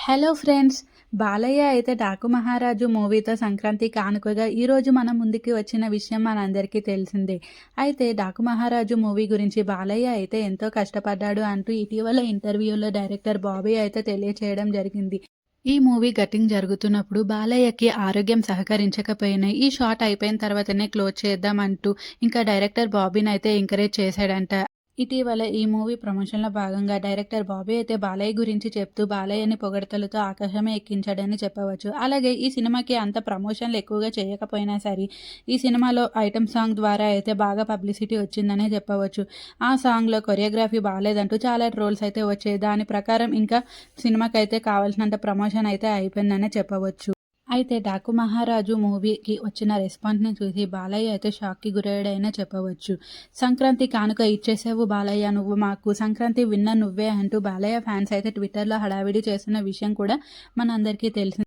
Hello friends! Balayya అయితే 'డాకు మహారాజు' మూవీతో సంక్రాంతి కానుకగా ఈరోజు మన ముందుకి వచ్చిన విషయం మనందరికీ తెలిసిందే. అయితే 'డాకు మహారాజు' మూవీ గురించి బాలయ్య అయితే ఎంతో కష్టపడ్డాడు అంటూ ఇటీవల ఇంటర్వ్యూలో డైరెక్టర్ బాబీ అయితే తెలియచేయడం జరిగింది. ఈ మూవీ షూటింగ్ జరుగుతున్నప్పుడు బాలయ్యకి ఆరోగ్యం సహకరించకపోయినా ఈ షాట్ అయిపోయిన తర్వాతనే క్లోజ్ చేద్దామంటూ ఇంకా డైరెక్టర్ బాబీనైతే ఎంకరేజ్ చేశాడంట. ఇటీవల ఈ మూవీ ప్రమోషన్‌లో భాగంగా డైరెక్టర్ బాబీ అయితే బాలయ్య గురించి చెప్తూ బాలయ్యని పొగడ్తలతో ఆకాశమే ఎక్కించాడని చెప్పవచ్చు. అలాగే ఈ సినిమాకి అంత ప్రమోషన్‌లు ఎక్కువగా చేయకపోయినా సరే, ఈ సినిమాలో ఐటెమ్ సాంగ్ ద్వారా అయితే బాగా పబ్లిసిటీ వచ్చిందనే చెప్పవచ్చు. ఆ సాంగ్‌లో కొరియోగ్రఫీ బాలేదంటూ చాలా ట్రోల్స్ అయితే వచ్చాయి. దాని ప్రకారం ఇంకా సినిమాకైతే కావాల్సినంత ప్రమోషన్ అయితే అయిపోయిందనే చెప్పవచ్చు. అయితే 'డాకు మహారాజు' మూవీకి వచ్చిన రెస్పాన్స్‌ని చూసి బాలయ్య అయితే షాక్‌కి గురయ్యాడనే చెప్పవచ్చు. సంక్రాంతి కానుక ఇచ్చేసావు బాలయ్య నువ్వు మాకు, సంక్రాంతి విన్నర్ నువ్వే అంటూ బాలయ్య ఫ్యాన్స్ అయితే ట్విట్టర్‌లో హడావిడి చేస్తున్న విషయం కూడా మనందరికీ తెలిసిందే.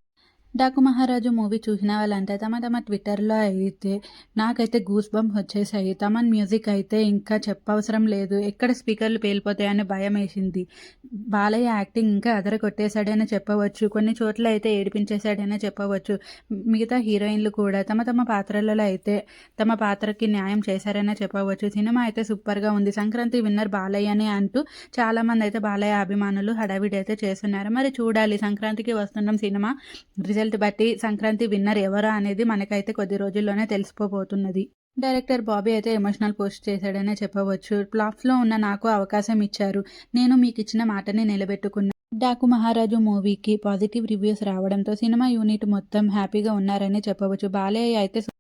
'డాకు మహారాజు' మూవీ చూసిన వాళ్ళంతా తమ ట్విట్టర్‌లో అయితే నాకైతే గూస్ బంప్స్ వచ్చేసాయి. తమన్ మ్యూజిక్ అయితే ఇంకా చెప్పవసరం లేదు. ఎక్కడ స్పీకర్‌లు పేలిపోతాయని భయమేసింది. బాలయ్య యాక్టింగ్ ఇంకా అదరగొట్టేశాడనే చెప్పవచ్చు. కొన్ని చోట్ల అయితే ఏడిపించేశాడనే చెప్పవచ్చు. మిగతా హీరోయిన్‌లు కూడా తమ పాత్రలలో అయితే తమ పాత్రకి న్యాయం చేశారనే చెప్పవచ్చు. సినిమా అయితే సూపర్‌గా ఉంది. సంక్రాంతి విన్నర్ బాలయ్యనే అంటూ చాలామంది అయితే బాలయ్య అభిమానులు హడావిడి అయితే చేస్తున్నారు. మరి చూడాలి సంక్రాంతికి వస్తున్న సినిమా రిజల్ట్ బట్టి సంక్రాంతి విన్నర్ ఎవరా అనేది మనకైతే కొద్ది రోజుల్లోనే తెలిసిపోబోతున్నది. డైరెక్టర్ బాబీ అయితే ఎమోషనల్ పోస్ట్ చేశాడనే చెప్పవచ్చు. ఫ్లాప్స్‌లో ఉన్న నాకు అవకాశం ఇచ్చారు. నేను మీకిచ్చిన మాటని నిలబెట్టుకున్నా. 'డాకు మహారాజు' మూవీకి పాజిటివ్ రివ్యూస్ రావడంతో సినిమా యూనిట్ మొత్తం హ్యాపీగా ఉన్నారని చెప్పవచ్చు. బాలయ్య అయితే